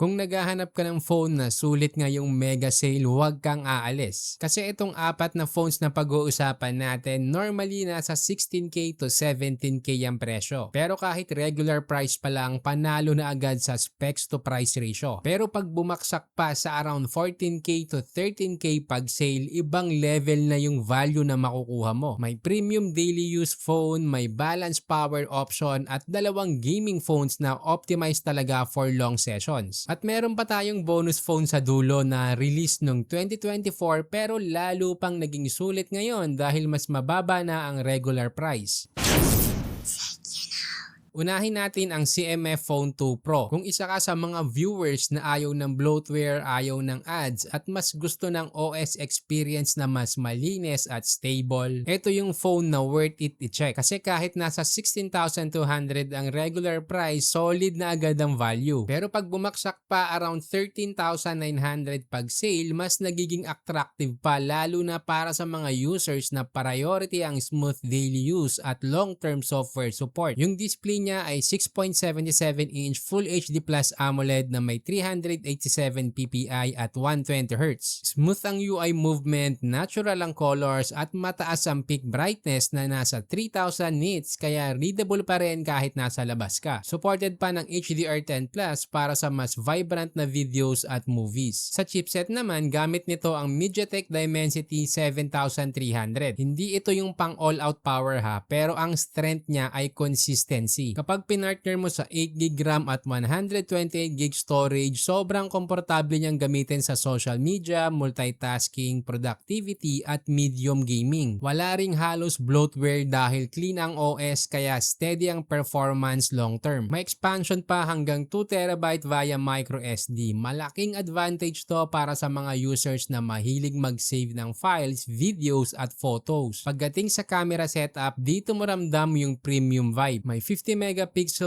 Kung naghahanap ka ng phone na sulit ngayong mega sale, huwag kang aalis. Kasi itong apat na phones na pag-uusapan natin, normally nasa 16K to 17K ang presyo. Pero kahit regular price pa lang, panalo na agad sa specs to price ratio. Pero pag bumaksak pa sa around 14K to 13K pag sale, ibang level na yung value na makukuha mo. May premium daily use phone, may balance power option, at dalawang gaming phones na optimized talaga for long sessions. At meron pa tayong bonus phone sa dulo na release nung 2024 pero lalo pang naging sulit ngayon dahil mas mababa na ang regular price. Unahin natin ang CMF Phone 2 Pro. Kung isa ka sa mga viewers na ayaw ng bloatware, ayaw ng ads, at mas gusto ng OS experience na mas malinis at stable, ito yung phone na worth it i-check. Kasi kahit nasa 16,200 ang regular price, solid na agad ang value. Pero pag bumaksak pa around 13,900 pag sale, mas nagiging attractive pa lalo na para sa mga users na priority ang smooth daily use at long-term software support. Yung display niya ay 6.77-inch Full HD Plus AMOLED na may 387 ppi at 120 Hz. Smooth ang UI movement, natural ang colors at mataas ang peak brightness na nasa 3000 nits kaya readable pa rin kahit nasa labas ka. Supported pa ng HDR10 Plus para sa mas vibrant na videos at movies. Sa chipset naman, gamit nito ang MediaTek Dimensity 7300. Hindi ito yung pang all-out power ha, pero ang strength niya ay consistency. Kapag pinartner mo sa 8GB RAM at 128GB storage, sobrang komportable niyang gamitin sa social media, multitasking, productivity at medium gaming. Wala ring halos bloatware dahil clean ang OS kaya steady ang performance long term. May expansion pa hanggang 2TB via microSD. Malaking advantage to para sa mga users na mahilig mag-save ng files, videos at photos. Pagdating sa camera setup, dito mo ramdam yung premium vibe. May 50MP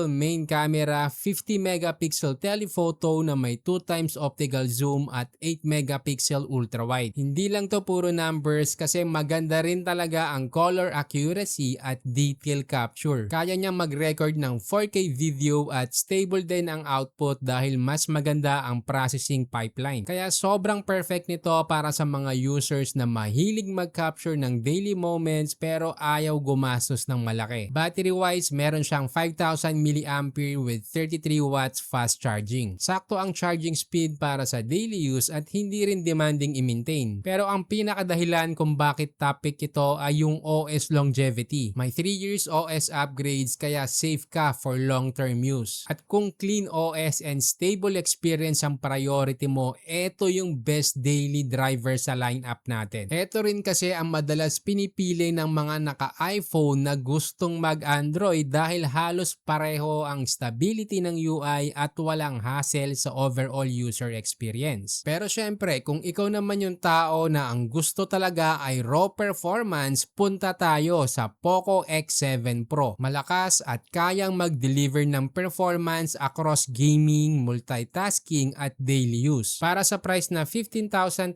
main camera, 50MP telephoto na may 2x optical zoom at 8MP ultrawide. Hindi lang to puro numbers kasi maganda rin talaga ang color accuracy at detail capture. Kaya niya mag-record ng 4K video at stable din ang output dahil mas maganda ang processing pipeline. Kaya sobrang perfect nito para sa mga users na mahilig mag-capture ng daily moments pero ayaw gumastos ng malaki. Battery wise, meron siyang 5,000 mAh with 33 watts fast charging. Sakto ang charging speed para sa daily use at hindi rin demanding i-maintain. Pero ang pinakadahilan kung bakit topic ito ay yung OS longevity. May 3 years OS upgrades kaya safe ka for long-term use. At kung clean OS and stable experience ang priority mo, ito yung best daily driver sa lineup natin. Ito rin kasi ang madalas pinipili ng mga naka-iPhone na gustong mag-Android dahil halos pareho ang stability ng UI at walang hassle sa overall user experience. Pero syempre, kung ikaw naman yung tao na ang gusto talaga ay raw performance, punta tayo sa Poco X7 Pro. Malakas at kayang mag-deliver ng performance across gaming, multitasking at daily use. Para sa price na 15,200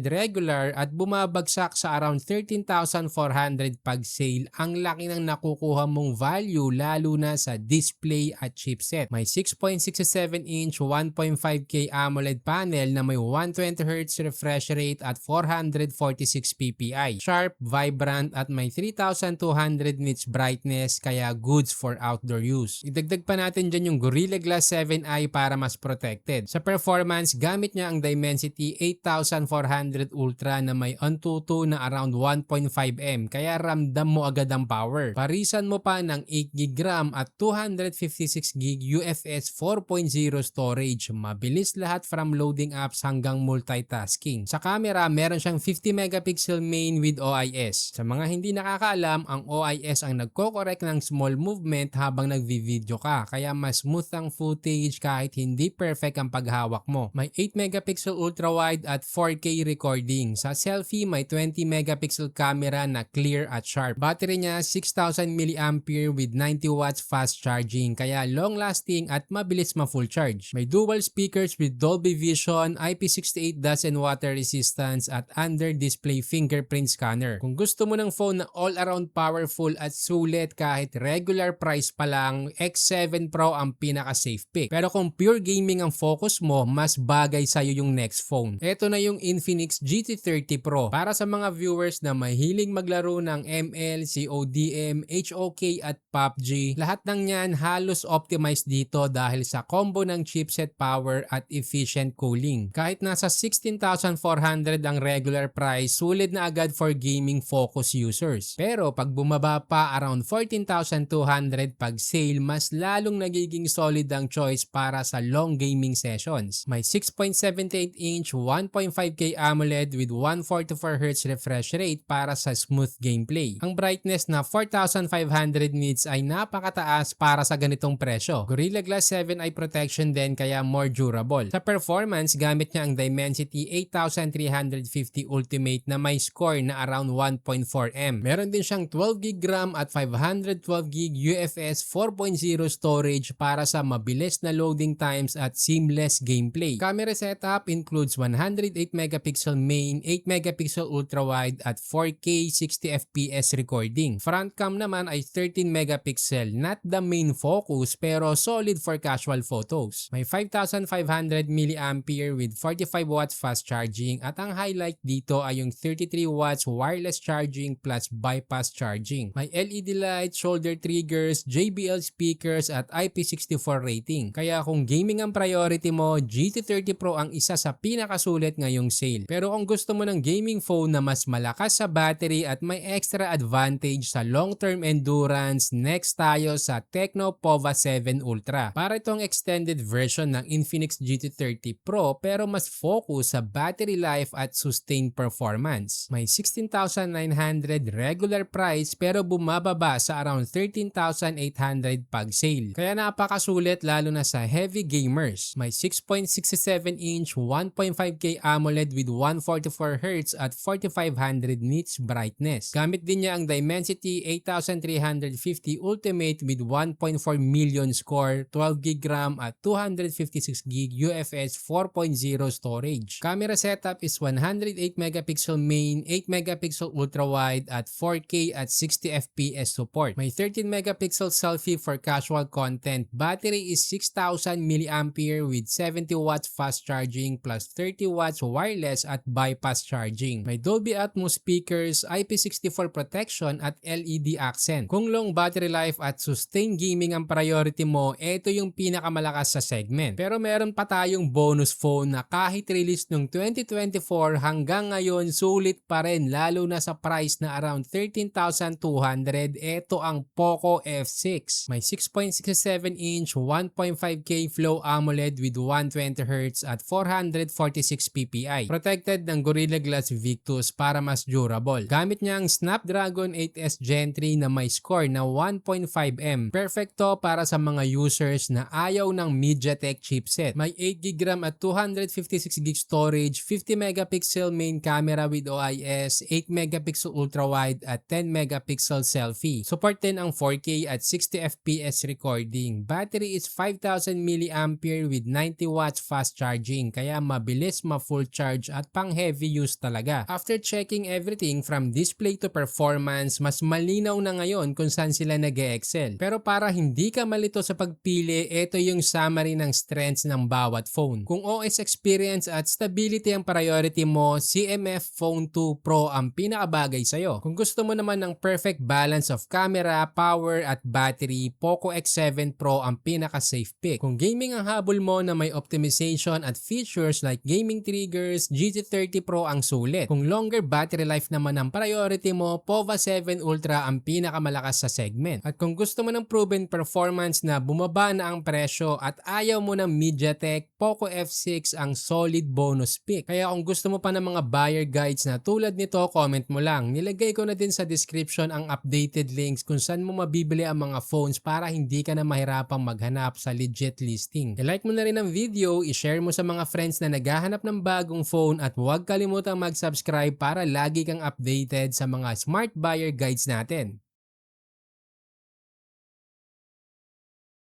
regular at bumabagsak sa around 13,400 pag sale, ang laki ng nakukuha mong value lalo na sa display at chipset. May 6.67-inch 1.5K AMOLED panel na may 120Hz refresh rate at 446 ppi. Sharp, vibrant at may 3,200 nits brightness kaya goods for outdoor use. Idagdag pa natin dyan yung Gorilla Glass 7i para mas protected. Sa performance, gamit niya ang Dimensity 8400 Ultra na may Antutu na around 1.5M kaya ramdam mo agad ang power. Parisan mo pa ng 8GB RAM at 256GB UFS 4.0 storage. Mabilis lahat from loading apps hanggang multitasking. Sa camera, meron siyang 50MP main with OIS. Sa mga hindi nakakaalam, ang OIS ang nagko-correct ng small movement habang nagvi-video ka. Kaya mas smooth ang footage kahit hindi perfect ang paghawak mo. May 8MP ultra-wide at 4K recording. Sa selfie, may 20MP camera na clear at sharp. Battery niya 6,000 mAh with 90W watts fast charging kaya long lasting at mabilis ma-full charge. May dual speakers with Dolby Vision, IP68 dust and water resistance at under-display fingerprint scanner. Kung gusto mo ng phone na all-around powerful at sulit kahit regular price pa lang, X7 Pro ang pinaka-safe pick. Pero kung pure gaming ang focus mo, mas bagay sa'yo yung next phone. Ito na yung Infinix GT30 Pro. Para sa mga viewers na mahilig maglaro ng ML, CODM, HOK at PUBG, lahat ng yan halos optimized dito dahil sa combo ng chipset power at efficient cooling. Kahit nasa 16,400 ang regular price, sulit na agad for gaming focus users. Pero pag bumaba pa around 14,200 pag sale, mas lalong nagiging solid ang choice para sa long gaming sessions. May 6.78-inch 1.5K AMOLED with 144Hz refresh rate para sa smooth gameplay. Ang brightness na 4,500 nits ay napakataas para sa ganitong presyo. Gorilla Glass 7 eye protection din kaya more durable. Sa performance, gamit niya ang Dimensity 8350 Ultimate na may score na around 1.4M. Meron din siyang 12GB RAM at 512GB UFS 4.0 storage para sa mabilis na loading times at seamless gameplay. Camera setup includes 108MP main, 8MP ultra-wide at 4K 60fps recording. Front cam naman ay 13MP, not the main focus pero solid for casual photos. May 5,500mAh with 45W fast charging at ang highlight dito ay yung 33W wireless charging plus bypass charging. May LED light, shoulder triggers, JBL speakers at IP64 rating. Kaya kung gaming ang priority mo, GT30 Pro ang isa sa pinakasulit ngayong sale. Pero kung gusto mo ng gaming phone na mas malakas sa battery at may extra advantage sa long-term endurance, next tayo sa Tecno Pova 7 Ultra. Para itong extended version ng Infinix GT30 Pro pero mas focus sa battery life at sustained performance. May 16,900 regular price pero bumababa sa around 13,800 pag sale. Kaya napakasulit lalo na sa heavy gamers. May 6.67-inch 1.5K AMOLED with 144Hz at 4500 nits brightness. Gamit din niya ang Dimensity 8350 Ultimate with 1.4 million score, 12GB RAM at 256GB UFS 4.0 storage. Camera setup is 108MP main, 8MP ultra-wide at 4K at 60fps support. May 13MP selfie for casual content. Battery is 6,000mAh with 70W fast charging plus 30W wireless at bypass charging. May Dolby Atmos speakers, IP64 protection at LED accent. Kung long battery life at sustained gaming ang priority mo, ito yung pinakamalakas sa segment. Pero meron pa tayong bonus phone na kahit release nung 2024 hanggang ngayon sulit pa rin lalo na sa price na around 13,200. Ito ang Poco F6. May 6.67-inch 1.5K Flow AMOLED with 120Hz at 446 ppi. Protected ng Gorilla Glass Victus para mas durable. Gamit niya ang Snapdragon 8S Gen 3 na may score na 1.5M. Perfecto para sa mga users na ayaw ng MediaTek chipset. May 8GB RAM at 256GB storage, 50MP main camera with OIS, 8MP ultra-wide at 10MP selfie. Support din ang 4K at 60fps recording. Battery is 5,000mAh with 90W fast charging kaya mabilis ma-full charge at pang-heavy use talaga. After checking everything from display to performance, mas malinaw na ngayon kung saan sila nag-e-excel. Pero para hindi ka malito sa pagpili, ito yung summary ng strengths ng bawat phone. Kung OS experience at stability ang priority mo, CMF Phone 2 Pro ang pinakabagay sa'yo. Kung gusto mo naman ng perfect balance of camera, power at battery, Poco X7 Pro ang pinaka-safe pick. Kung gaming ang habol mo na may optimization at features like gaming triggers, GT30 Pro ang sulit. Kung longer battery life naman ang priority mo, Pova 7 Ultra ang pinakamalakas sa segment. At kung gusto mo ng proven performance na bumaba na ang presyo at ayaw mo ng MediaTek, Poco F6 ang solid bonus pick. Kaya kung gusto mo pa ng mga buyer guides na tulad nito, comment mo lang. Nilagay ko na din sa description ang updated links kung saan mo mabibili ang mga phones para hindi ka na mahirapang maghanap sa legit listing. I-like mo na rin ang video, i-share mo sa mga friends na naghahanap ng bagong phone at huwag kalimutang mag-subscribe para lagi kang updated sa mga smart buyer guides natin.